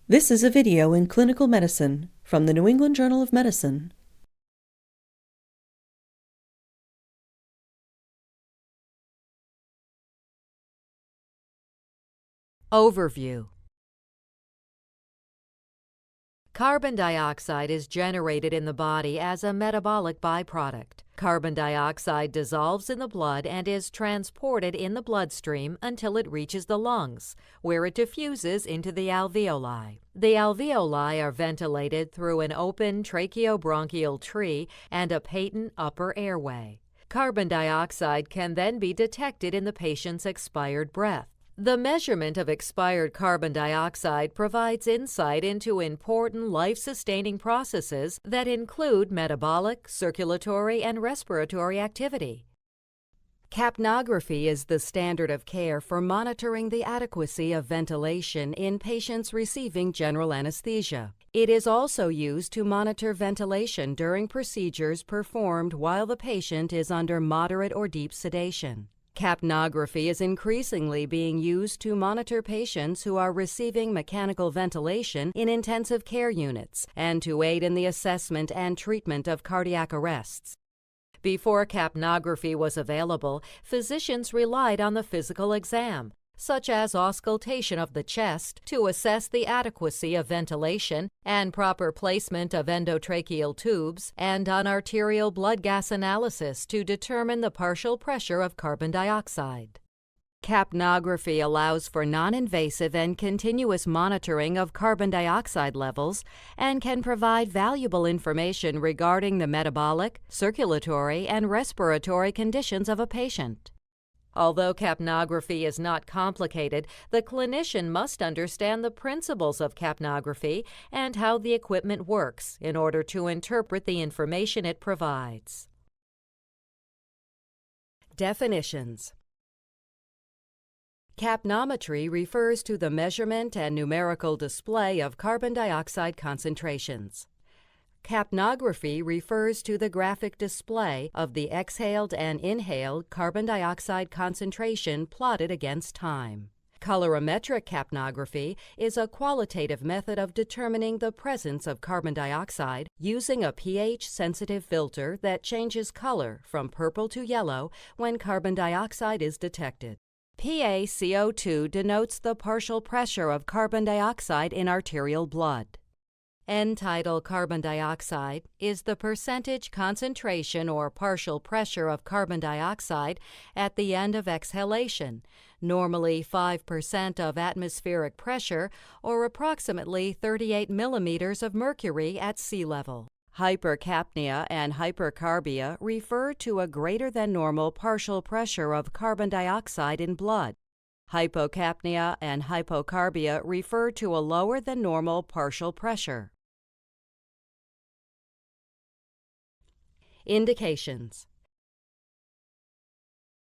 This is a video in clinical medicine from the New England Journal of Medicine. Overview. Carbon dioxide is generated in the body as a metabolic byproduct. Carbon dioxide dissolves in the blood and is transported in the bloodstream until it reaches the lungs, where it diffuses into the alveoli. The alveoli are ventilated through an open tracheobronchial tree and a patent upper airway. Carbon dioxide can then be detected in the patient's expired breath. The measurement of expired carbon dioxide provides insight into important life-sustaining processes that include metabolic, circulatory, and respiratory activity. Capnography is the standard of care for monitoring the adequacy of ventilation in patients receiving general anesthesia. It is also used to monitor ventilation during procedures performed while the patient is under moderate or deep sedation. Capnography is increasingly being used to monitor patients who are receiving mechanical ventilation in intensive care units and to aid in the assessment and treatment of cardiac arrests. Before capnography was available, physicians relied on the physical exam, such as auscultation of the chest, to assess the adequacy of ventilation and proper placement of endotracheal tubes, and on arterial blood gas analysis to determine the partial pressure of carbon dioxide. Capnography allows for non-invasive and continuous monitoring of carbon dioxide levels and can provide valuable information regarding the metabolic, circulatory, and respiratory conditions of a patient. Although capnography is not complicated, the clinician must understand the principles of capnography and how the equipment works in order to interpret the information it provides. Definitions. Capnometry refers to the measurement and numerical display of carbon dioxide concentrations. Capnography refers to the graphic display of the exhaled and inhaled carbon dioxide concentration plotted against time. Colorimetric capnography is a qualitative method of determining the presence of carbon dioxide using a pH-sensitive filter that changes color from purple to yellow when carbon dioxide is detected. PaCO2 denotes the partial pressure of carbon dioxide in arterial blood. End-tidal carbon dioxide is the percentage concentration or partial pressure of carbon dioxide at the end of exhalation, normally 5% of atmospheric pressure or approximately 38 millimeters of mercury at sea level. Hypercapnia and hypercarbia refer to a greater than normal partial pressure of carbon dioxide in blood. Hypocapnia and hypocarbia refer to a lower than normal partial pressure. Indications.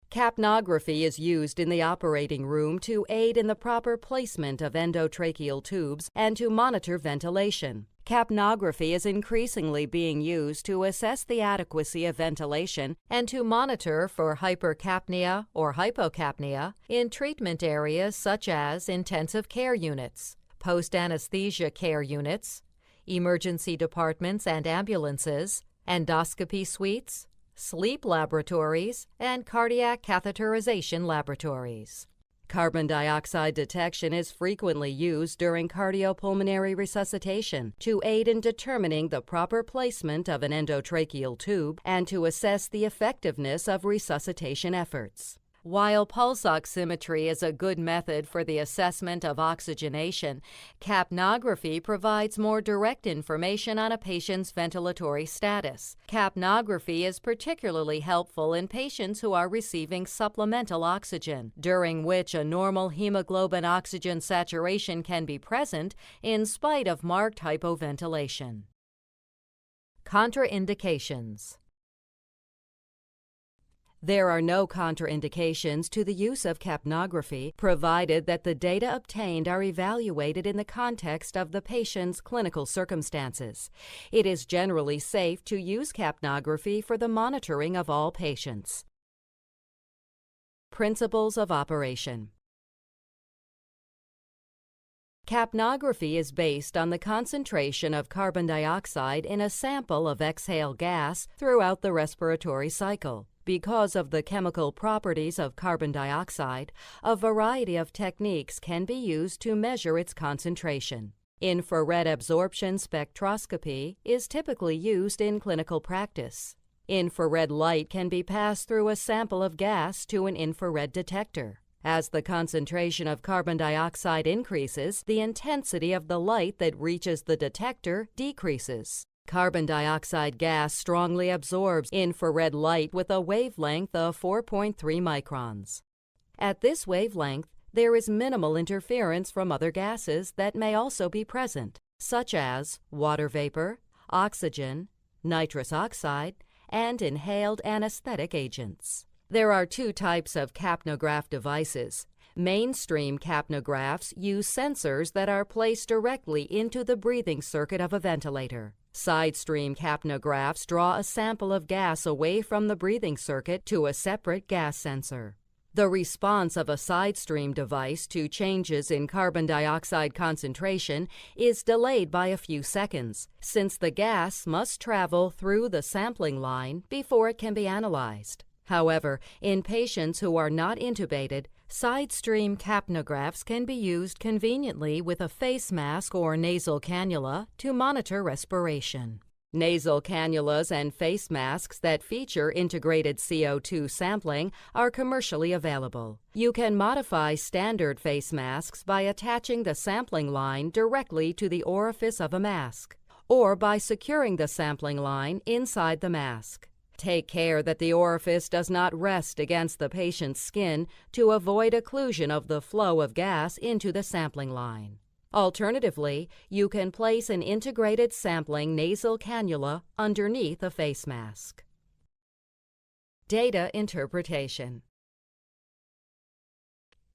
Capnography is used in the operating room to aid in the proper placement of endotracheal tubes and to monitor ventilation. Capnography is increasingly being used to assess the adequacy of ventilation and to monitor for hypercapnia or hypocapnia in treatment areas such as intensive care units, post-anesthesia care units, emergency departments and ambulances, endoscopy suites, sleep laboratories, and cardiac catheterization laboratories. Carbon dioxide detection is frequently used during cardiopulmonary resuscitation to aid in determining the proper placement of an endotracheal tube and to assess the effectiveness of resuscitation efforts. While pulse oximetry is a good method for the assessment of oxygenation, capnography provides more direct information on a patient's ventilatory status. Capnography is particularly helpful in patients who are receiving supplemental oxygen, during which a normal hemoglobin oxygen saturation can be present in spite of marked hypoventilation. Contraindications. There are no contraindications to the use of capnography, provided that the data obtained are evaluated in the context of the patient's clinical circumstances. It is generally safe to use capnography for the monitoring of all patients. Principles of operation. Capnography is based on the concentration of carbon dioxide in a sample of exhale gas throughout the respiratory cycle. Because of the chemical properties of carbon dioxide, a variety of techniques can be used to measure its concentration. Infrared absorption spectroscopy is typically used in clinical practice. Infrared light can be passed through a sample of gas to an infrared detector. As the concentration of carbon dioxide increases, the intensity of the light that reaches the detector decreases. Carbon dioxide gas strongly absorbs infrared light with a wavelength of 4.3 microns. At this wavelength, there is minimal interference from other gases that may also be present, such as water vapor, oxygen, nitrous oxide, and inhaled anesthetic agents. There are two types of capnograph devices. Mainstream capnographs use sensors that are placed directly into the breathing circuit of a ventilator. Side-stream capnographs draw a sample of gas away from the breathing circuit to a separate gas sensor. The response of a side-stream device to changes in carbon dioxide concentration is delayed by a few seconds, since the gas must travel through the sampling line before it can be analyzed. However, in patients who are not intubated, side-stream capnographs can be used conveniently with a face mask or nasal cannula to monitor respiration. Nasal cannulas and face masks that feature integrated CO2 sampling are commercially available. You can modify standard face masks by attaching the sampling line directly to the orifice of a mask, or by securing the sampling line inside the mask. Take care that the orifice does not rest against the patient's skin to avoid occlusion of the flow of gas into the sampling line. Alternatively, you can place an integrated sampling nasal cannula underneath a face mask. Data interpretation.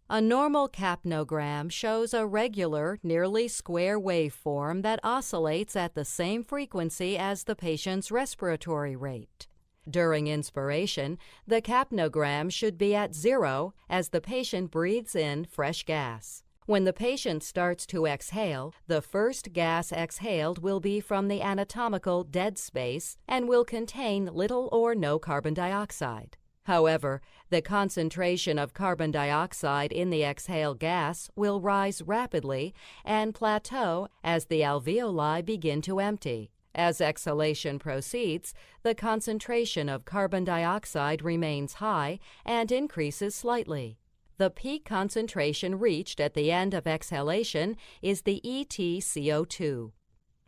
A normal capnogram shows a regular, nearly square waveform that oscillates at the same frequency as the patient's respiratory rate. During inspiration, the capnogram should be at 0 as the patient breathes in fresh gas. When the patient starts to exhale, the first gas exhaled will be from the anatomical dead space and will contain little or no carbon dioxide. However, the concentration of carbon dioxide in the exhale gas will rise rapidly and plateau as the alveoli begin to empty. As exhalation proceeds, the concentration of carbon dioxide remains high and increases slightly. The peak concentration reached at the end of exhalation is the EtCO2.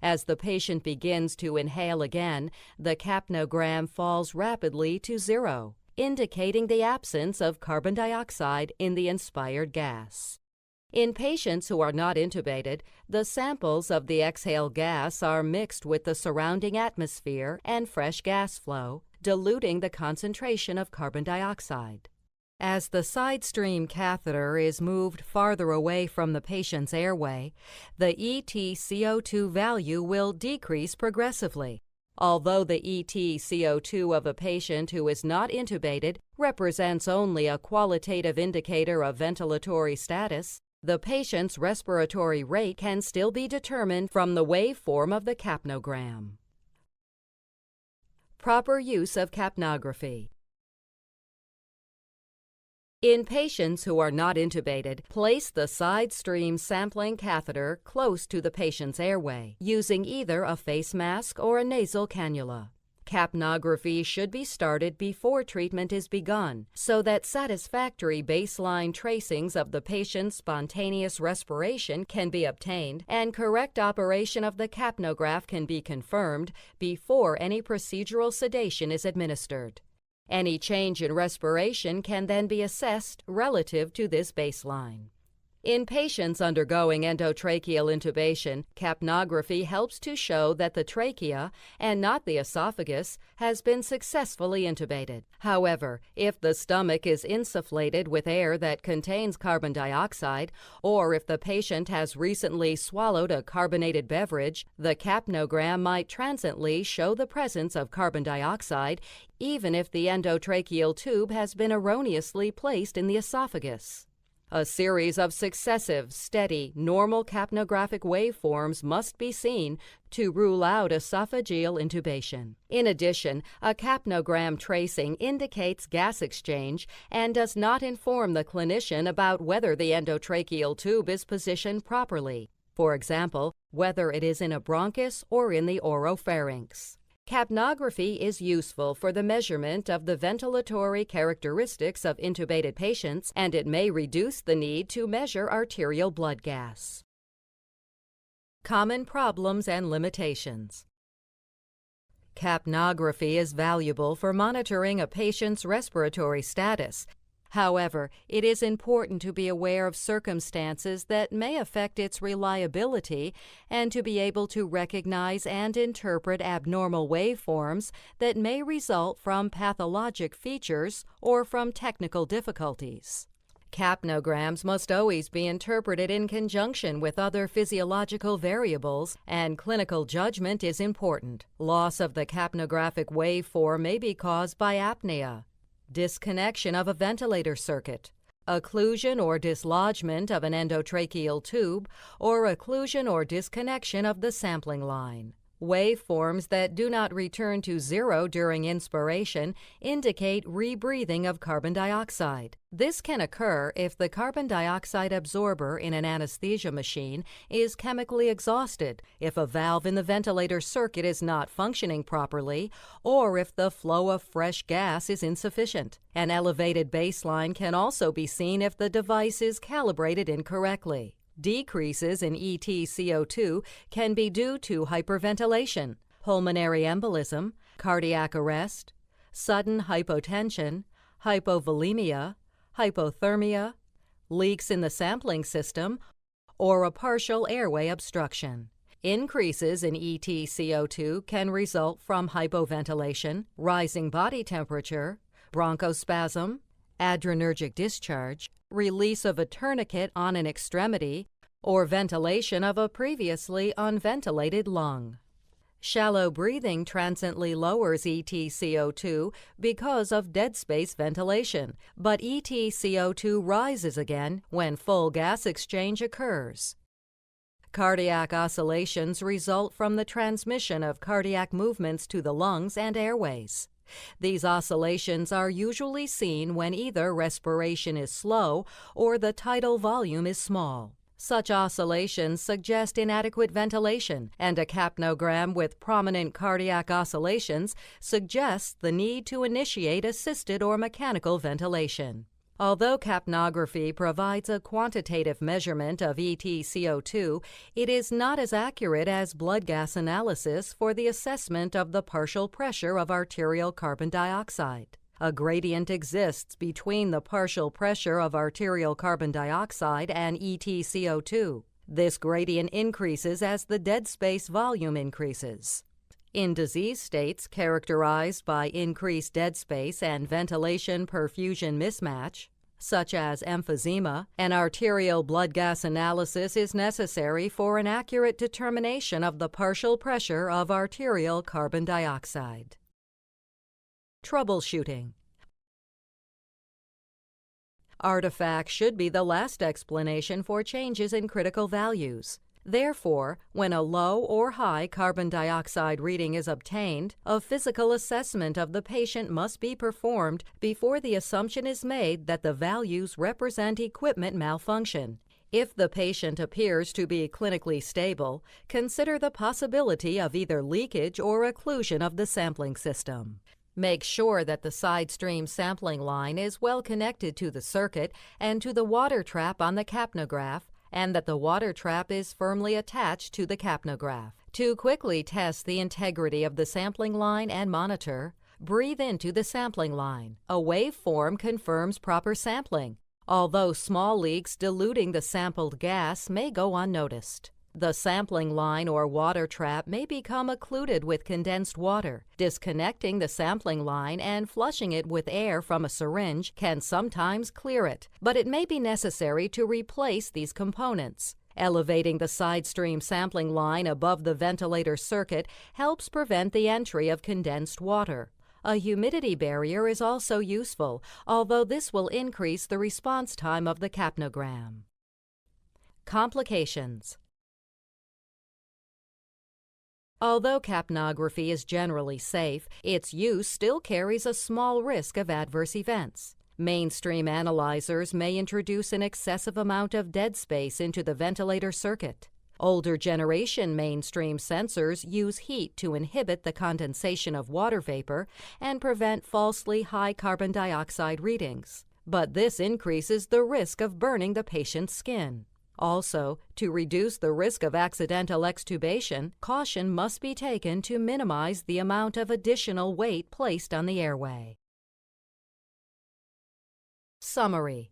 As the patient begins to inhale again, the capnogram falls rapidly to 0, indicating the absence of carbon dioxide in the inspired gas. In patients who are not intubated, the samples of the exhale gas are mixed with the surrounding atmosphere and fresh gas flow, diluting the concentration of carbon dioxide. As the side stream catheter is moved farther away from the patient's airway, the EtCO2 value will decrease progressively. Although the EtCO2 of a patient who is not intubated represents only a qualitative indicator of ventilatory status, the patient's respiratory rate can still be determined from the waveform of the capnogram. Proper use of capnography. In patients who are not intubated, place the side stream sampling catheter close to the patient's airway, using either a face mask or a nasal cannula. Capnography should be started before treatment is begun, so that satisfactory baseline tracings of the patient's spontaneous respiration can be obtained and correct operation of the capnograph can be confirmed before any procedural sedation is administered. Any change in respiration can then be assessed relative to this baseline. In patients undergoing endotracheal intubation, capnography helps to show that the trachea, and not the esophagus, has been successfully intubated. However, if the stomach is insufflated with air that contains carbon dioxide, or if the patient has recently swallowed a carbonated beverage, the capnogram might transiently show the presence of carbon dioxide, even if the endotracheal tube has been erroneously placed in the esophagus. A series of successive, steady, normal capnographic waveforms must be seen to rule out esophageal intubation. In addition, a capnogram tracing indicates gas exchange and does not inform the clinician about whether the endotracheal tube is positioned properly. For example, whether it is in a bronchus or in the oropharynx. Capnography is useful for the measurement of the ventilatory characteristics of intubated patients, and it may reduce the need to measure arterial blood gas. Common problems and limitations. Capnography is valuable for monitoring a patient's respiratory status. However, it is important to be aware of circumstances that may affect its reliability and to be able to recognize and interpret abnormal waveforms that may result from pathologic features or from technical difficulties. Capnograms must always be interpreted in conjunction with other physiological variables, and clinical judgment is important. Loss of the capnographic waveform may be caused by apnea, disconnection of a ventilator circuit, occlusion or dislodgement of an endotracheal tube, or occlusion or disconnection of the sampling line. Waveforms that do not return to zero during inspiration indicate rebreathing of carbon dioxide. This can occur if the carbon dioxide absorber in an anesthesia machine is chemically exhausted, if a valve in the ventilator circuit is not functioning properly, or if the flow of fresh gas is insufficient. An elevated baseline can also be seen if the device is calibrated incorrectly. Decreases in EtCO2 can be due to hyperventilation, pulmonary embolism, cardiac arrest, sudden hypotension, hypovolemia, hypothermia, leaks in the sampling system, or a partial airway obstruction. Increases in EtCO2 can result from hypoventilation, rising body temperature, bronchospasm, adrenergic discharge, release of a tourniquet on an extremity, or ventilation of a previously unventilated lung. Shallow breathing transiently lowers EtCO2 because of dead space ventilation, but EtCO2 rises again when full gas exchange occurs. Cardiac oscillations result from the transmission of cardiac movements to the lungs and airways. These oscillations are usually seen when either respiration is slow or the tidal volume is small. Such oscillations suggest inadequate ventilation, and a capnogram with prominent cardiac oscillations suggests the need to initiate assisted or mechanical ventilation. Although capnography provides a quantitative measurement of EtCO2, it is not as accurate as blood gas analysis for the assessment of the partial pressure of arterial carbon dioxide. A gradient exists between the partial pressure of arterial carbon dioxide and EtCO2. This gradient increases as the dead space volume increases. In disease states characterized by increased dead space and ventilation-perfusion mismatch, such as emphysema, an arterial blood gas analysis is necessary for an accurate determination of the partial pressure of arterial carbon dioxide. Troubleshooting. Artifacts should be the last explanation for changes in critical values. Therefore, when a low or high carbon dioxide reading is obtained, a physical assessment of the patient must be performed before the assumption is made that the values represent equipment malfunction. If the patient appears to be clinically stable, consider the possibility of either leakage or occlusion of the sampling system. Make sure that the side stream sampling line is well connected to the circuit and to the water trap on the capnograph, and that the water trap is firmly attached to the capnograph. To quickly test the integrity of the sampling line and monitor, breathe into the sampling line. A waveform confirms proper sampling, although small leaks diluting the sampled gas may go unnoticed. The sampling line or water trap may become occluded with condensed water. Disconnecting the sampling line and flushing it with air from a syringe can sometimes clear it, but it may be necessary to replace these components. Elevating the side stream sampling line above the ventilator circuit helps prevent the entry of condensed water. A humidity barrier is also useful, although this will increase the response time of the capnogram. Complications. Although capnography is generally safe, its use still carries a small risk of adverse events. Mainstream analyzers may introduce an excessive amount of dead space into the ventilator circuit. Older generation mainstream sensors use heat to inhibit the condensation of water vapor and prevent falsely high carbon dioxide readings. But this increases the risk of burning the patient's skin. Also, to reduce the risk of accidental extubation, caution must be taken to minimize the amount of additional weight placed on the airway. Summary.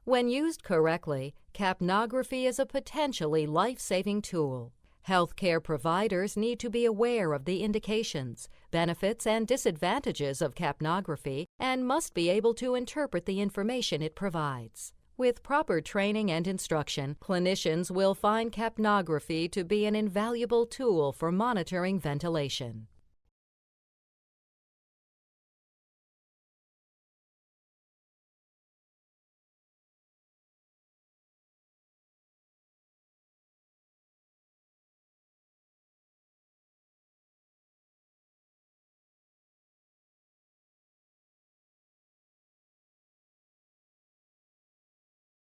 When used correctly, capnography is a potentially life-saving tool. Healthcare providers need to be aware of the indications, benefits, and disadvantages of capnography and must be able to interpret the information it provides. With proper training and instruction, clinicians will find capnography to be an invaluable tool for monitoring ventilation.